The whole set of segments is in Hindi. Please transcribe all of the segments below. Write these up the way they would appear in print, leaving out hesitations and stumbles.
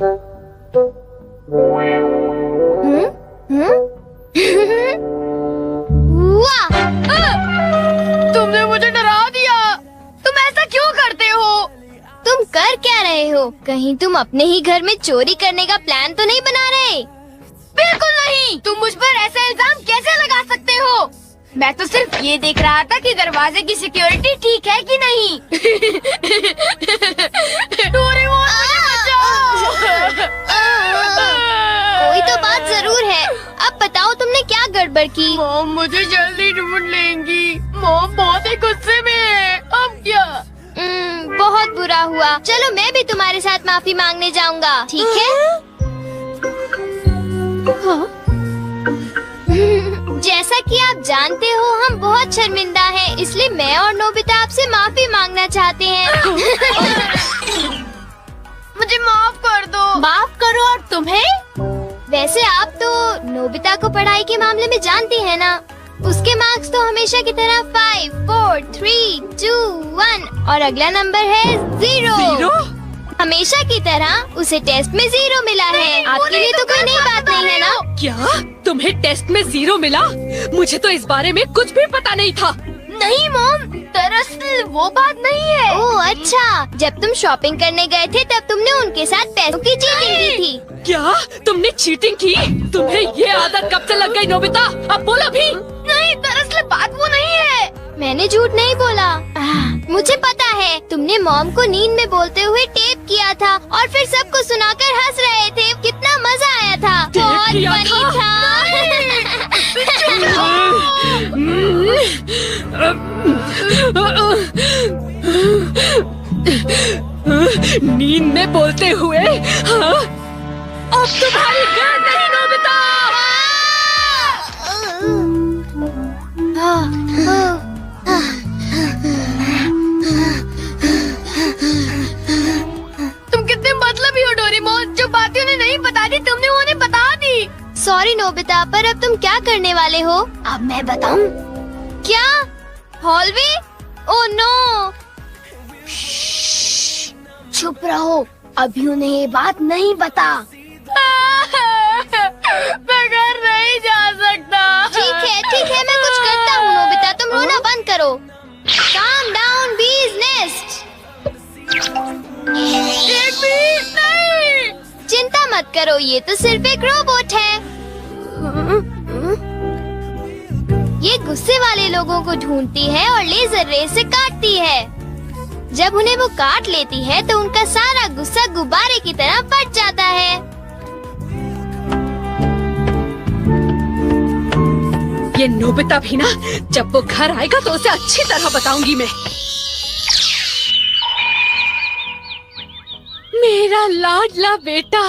वाह! तुमने मुझे डरा दिया। तुम ऐसा क्यों करते हो? तुम कर क्या रहे हो? कहीं तुम अपने ही घर में चोरी करने का प्लान तो नहीं बना रहे? बिल्कुल नहीं। तुम मुझ पर ऐसा इल्जाम कैसे लगा सकते हो? मैं तो सिर्फ ये देख रहा था कि दरवाजे की सिक्योरिटी ठीक है कि नहीं। डोरेमोन, मुझे बचाओ। कोई तो बात जरूर है। अब बताओ तुमने क्या गड़बड़ की? मॉम मुझे जल्दी ढूंढ लेंगी। मॉम बहुत ही गुस्से में है। अब क्या? बहुत बुरा हुआ। चलो मैं भी तुम्हारे साथ माफी मांगने जाऊंगा, ठीक है? जैसा कि आप जानते हो हम बहुत शर्मिंदा हैं, इसलिए मैं और नोबिता आपसे माफी मांगना चाहते हैं। मुझे माफ कर दो। माफ करो और तुम्हें? वैसे आप तो नोबिता को पढ़ाई के मामले में जानती हैं ना? उसके मार्क्स तो हमेशा की तरह 5, 4, 3, 2, 1 और अगला नंबर है 0। हमेशा की तरह उसे टेस्ट में 0 मिला है। आपके लिए तो कोई नई बात नहीं है ना? क्या तुम्हें टेस्ट में 0 मिला? मुझे तो इस बारे में कुछ भी पता नहीं था। नहीं मॉम, दरअसल वो बात नहीं है। ओह अच्छा, जब तुम शॉपिंग करने गए थे तब तुमने उनके साथ पैसों की चीटिंग की थी। क्या तुमने चीटिंग की? तुम्हें ये आदत कब से लग गई नोबिता? अब बोलो भी। नहीं, दरअसल बात वो नहीं है। मैंने झूठ नहीं बोला। मुझे पता है, तुमने मॉम को नींद में बोलते हुए टेप किया था और फिर सबको सुनाकर हंस रहे थे। कितना मजा आया था। बहुत फनी था। नींद में बोलते हुए? हाँ? अब तुम्हारी गैर नहीं नोबिता। तुम कितने मतलबी हो डोरेमोन। जो बातें उन्हें नहीं बता दी तुमने उन्हें बता दी। सॉरी नोबिता, पर अब तुम क्या करने वाले हो? अब मैं बताऊं? क्या? हॉलवे? Oh no. चुप रहो, अभी उन्हें ये बात नहीं बता। मैं घर नहीं जा सकता। ठीक है, मैं कुछ करता हूँ नोबिता, तुम रोना बंद करो। Calm down, bee's nest। नहीं। चिंता मत करो, ये तो सिर्फ एक रोबोट है। ये गुस्से वाले लोगों को ढूंढती है और लेजर रे से काटती है। जब उन्हें वो काट लेती है तो उनका सारा गुस्सा गुब्बारे की तरह फट जाता है। ये नोबिता भी ना, जब वो घर आएगा तो उसे अच्छी तरह बताऊंगी मैं। मेरा लाडला बेटा।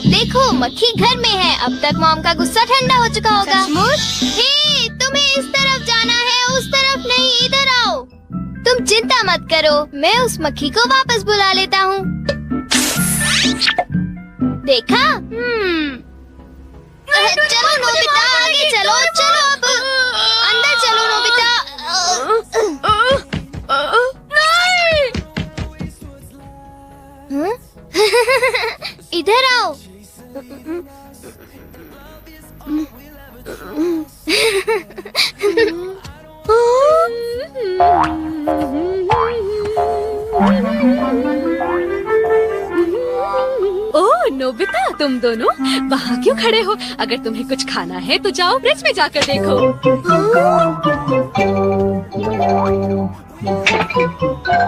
देखो मक्खी घर में है। अब तक मॉम का गुस्सा ठंडा हो चुका होगा। हे, तुम्हें इस तरफ जाना है, उस तरफ नहीं, इधर आओ। तुम चिंता मत करो, मैं उस मक्खी को वापस बुला लेता हूँ। देखा? चलो नोबिता, आगे चलो। अब अंदर चलो नोबिता। इधर आओ। ओह नोबिता, तुम दोनों वहाँ क्यों खड़े हो? अगर तुम्हें कुछ खाना है तो जाओ फ्रिज में जाकर देखो।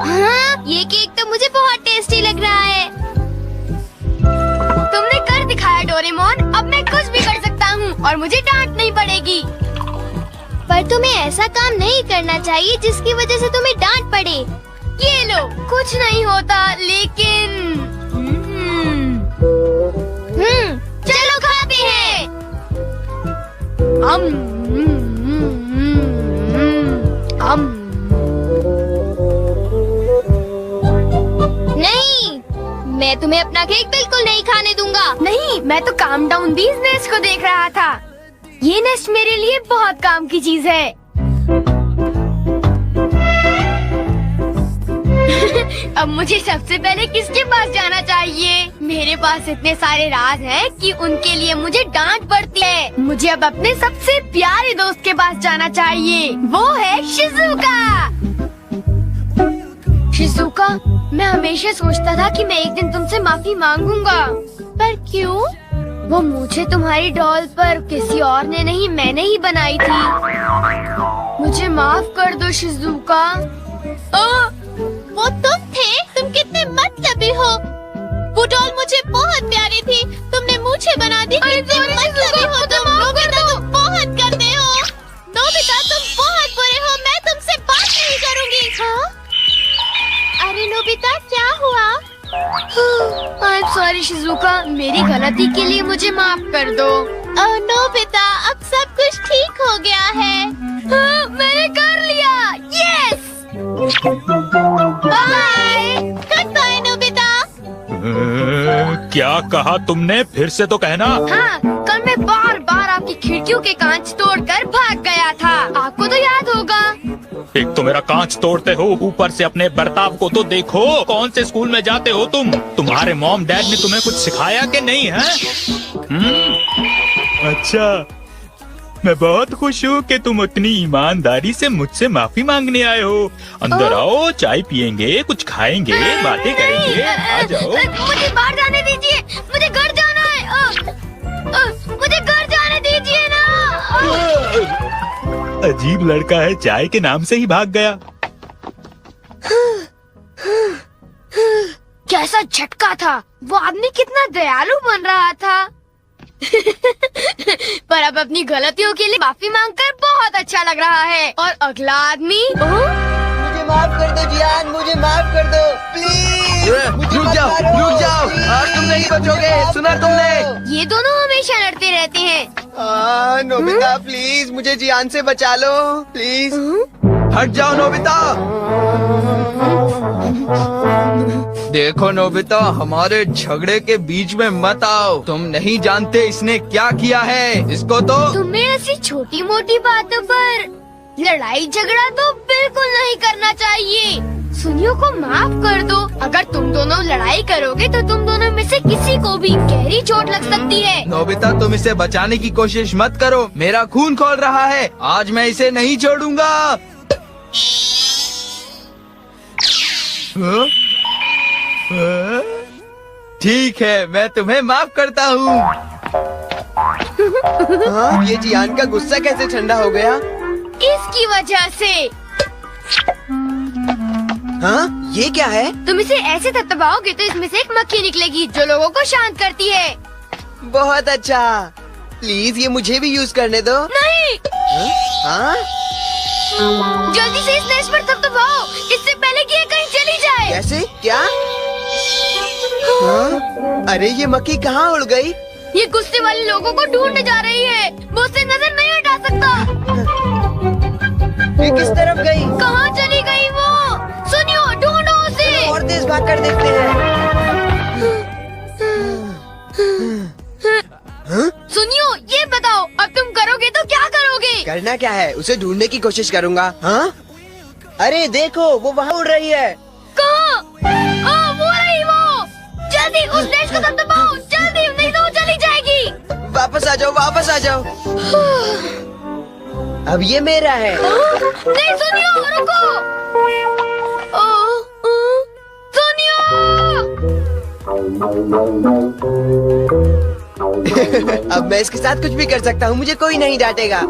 हाँ, ये केक तो मुझे बहुत टेस्टी लग रहा है। तुमने कर दिखाया डोरेमोन। अब मैं कुछ भी कर सकता हूँ और मुझे डांट नहीं पड़ेगी। पर तुम्हें ऐसा काम नहीं करना चाहिए जिसकी वजह से तुम्हें डांट पड़े। ये लो, कुछ नहीं होता, लेकिन चलो खाते हैं। नहीं, मैं तुम्हें अपना केक बिल्कुल नहीं खाने दूंगा। नहीं, मैं तो काम डाउन बीज नेस्ट को देख रहा था। ये नेस्ट मेरे लिए बहुत काम की चीज है। अब मुझे सबसे पहले किसके पास जाना चाहिए? मेरे पास इतने सारे राज हैं कि उनके लिए मुझे डांट पड़ती है। मुझे अब अपने सबसे प्यारे दोस्त के पास जाना चाहिए। वो है शिज़ुका। शिज़ुका, मैं हमेशा सोचता था कि मैं एक दिन तुमसे माफी मांगूंगा, पर क्यों? वो मुझे तुम्हारी डॉल पर किसी और ने नहीं, मैंने ही बनाई थी। मुझे माफ कर दो शिज़ुका। वो तुम थे? तुम कितने मतलबी हो। वो डॉल मुझे बहुत प्यारी थी, तुमने मुझे बना दी। कितने मतलबी हो तुम। नोबिता, तुम बहुत गंदे हो। नोबिता, तुम बहुत बुरे हो। मैं तुमसे बात नहीं करूँगी। हाँ? अरे नोबिता, क्या हुआ? आई एम सॉरी शिज़ुका, मेरी गलती के लिए मुझे माफ कर दो। नोबिता, अब सब कुछ ठीक हो गया है। हाँ, मैंने कर लिया। Yes. Bye. Good bye Nobita. क्या कहा तुमने? फिर से तो कहना। हाँ, कल मैं बार बार आपकी खिड़कियों के कांच तोड़कर भाग गया था। आपको तो याद होगा। एक तो मेरा कांच तोड़ते हो, ऊपर से अपने बर्ताव को तो देखो। कौन से स्कूल में जाते हो तुम? तुम्हारे मॉम डैड ने तुम्हें कुछ सिखाया कि नहीं है? अच्छा, मैं बहुत खुश हूँ कि तुम उतनी ईमानदारी से मुझसे माफी मांगने आए हो। अंदर आओ, चाय पियेंगे, कुछ खाएंगे, बातें करेंगे। आ जाओ। मुझे बाहर जाने दीजिए, मुझे घर जाना है। मुझे घर जाने दीजिए ना। अजीब लड़का है, चाय के नाम से ही भाग गया। कैसा झटका था। वो आदमी कितना दयालु बन रहा था। पर अब अपनी गलतियों के लिए माफी मांगकर बहुत अच्छा लग रहा है। और अगला आदमी मुझे माफ कर दो जियान, मुझे माफ कर दो प्लीज। रुक जाओ, आज तुम नहीं बचोगे। सुना तुमने? ये दोनों हमेशा लड़ते रहते हैं। नोबिता प्लीज मुझे जियान से बचा लो प्लीज। हट जाओ नोबिता। देखो नोबिता, हमारे झगड़े के बीच में मत आओ। तुम नहीं जानते इसने क्या किया है। इसको तो तुम्हें ऐसी छोटी मोटी बातों पर लड़ाई झगड़ा तो बिल्कुल नहीं करना चाहिए। सुनियो को माफ कर दो। अगर तुम दोनों लड़ाई करोगे तो तुम दोनों में से किसी को भी गहरी चोट लग सकती है। नोबिता, तुम इसे बचाने की कोशिश मत करो। मेरा खून खौल रहा है। आज मैं इसे नहीं छोड़ूंगा। ठीक है, मैं तुम्हें माफ करता हूँ। ये जियान का गुस्सा कैसे ठंडा हो गया? इसकी वजह से। हाँ, ये क्या है? तुम इसे ऐसे थपथपाओगे तो इसमें से एक मक्खी निकलेगी जो लोगों को शांत करती है। बहुत अच्छा। प्लीज ये मुझे भी यूज करने दो। नहीं। हाँ? जल्दी से इस नेश पर थपथपाओ, इससे पहले कि ये कहीं चली जाए। कैसे? क्या? हाँ? अरे ये मक्खी कहाँ उड़ गई? ये गुस्से वाले लोगों को ढूंढने जा रही है। वो उससे नजर नहीं हटा सकता। ये किस तरफ गई? कहाँ चली गई वो? सुनियो, ढूंढो उसे। और तेज भाग कर देखते हैं। सुनियो, ये बताओ अब तुम करोगे तो क्या करोगे? करना क्या है? उसे ढूंढने की कोशिश करूँगा। हाँ? अरे देखो, वो वहाँ उड़ रही है। कहाँ? वो रही वो। जल्दी उस नेश को थपथपाओ, जल्दी, नहीं तो वो चली जाएगी। वापस आ जाओ, वापस आ जाओ। अब ये मेरा है। नहीं सुनियो, रुको। सुनियो। अब मैं इसके साथ कुछ भी कर सकता हूँ, मुझे कोई नहीं डांटेगा।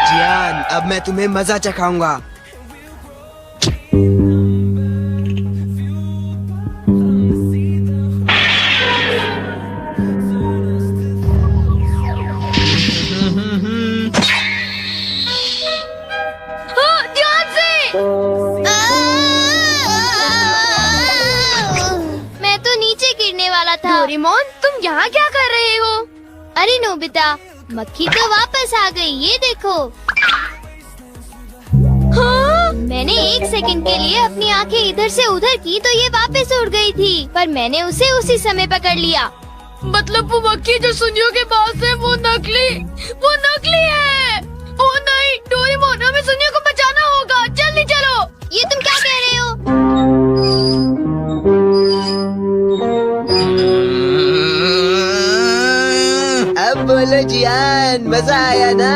जियान, अब मैं तुम्हें मजा चखाऊंगा। ध्यान से। मैं तो नीचे गिरने वाला था। डोरेमोन, तुम यहाँ क्या कर रहे हो? अरे नोबिता, मक्खी तो वापस आ गई, ये देखो। हाँ? मैंने 1 सेकंड के लिए अपनी आंखें इधर से उधर की तो ये वापस उड़ गई थी, पर मैंने उसे उसी समय पकड़ लिया। मतलब वो मक्खी जो सुनियो के पास है वो नकली है। ओ नहीं डोरेमोन, हमें सुनियो को बचाना होगा, जल्दी चलो। ये तुम क्या कह रहे हो? अब बोलो जियान, मजा आया ना?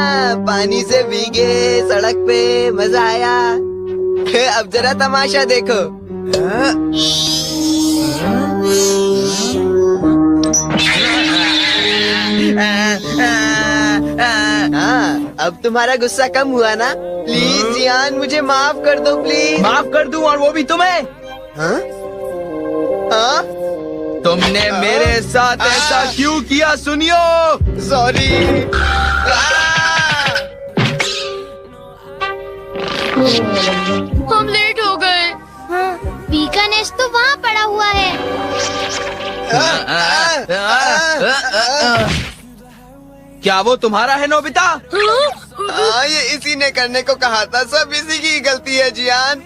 पानी से भीगे सड़क पे मजा आया। अब जरा तमाशा देखो। हाँ, अब तुम्हारा गुस्सा कम हुआ ना? प्लीज जियान, मुझे माफ कर दो प्लीज। माफ कर दूं, और वो भी तुम्हें? हाँ? हाँ? तुमने मेरे साथ ऐसा क्यों किया सुनियो? सॉरी। हम लेट हो गए। हाँ, बी का नेस्ट तो वहाँ पड़ा हुआ है। क्या वो तुम्हारा है नोबिता? ये इसी ने करने को कहा था, सब इसी की गलती है जियान।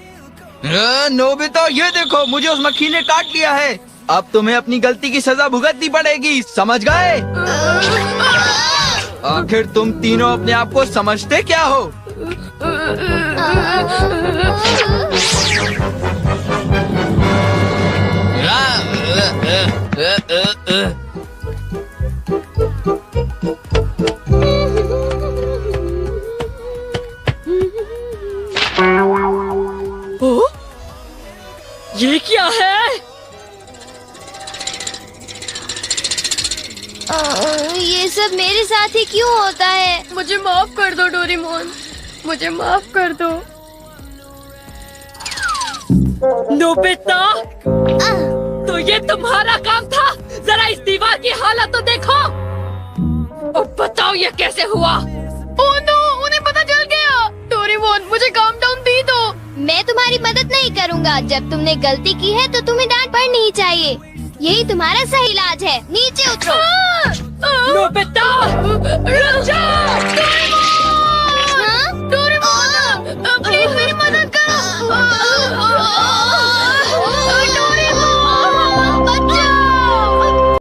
नोबिता ये देखो, मुझे उस मक्खी ने काट लिया है। अब तुम्हें अपनी गलती की सजा भुगतनी पड़ेगी, समझ गए? आखिर तुम तीनों अपने आप को समझते क्या हो? ओ, ये क्या है? ये सब मेरे साथ ही क्यों होता है? मुझे माफ कर दो डोरेमोन, मुझे माफ कर दो। नोबिता, तो ये तुम्हारा काम था? जरा इस दीवार की हालत तो देखो। और बताओ ये कैसे हुआ? ओह नो, उन्हें पता चल गया। डोरेमोन, मुझे काम डाउन दी दो। मैं तुम्हारी मदद नहीं करूँगा। जब तुमने गलती की है तो तुम्हें डांट पड़नी ही चाहिए। यही तुम्हारा सही इलाज है। नीचे उतरो। नोबिता, रुक जाओ।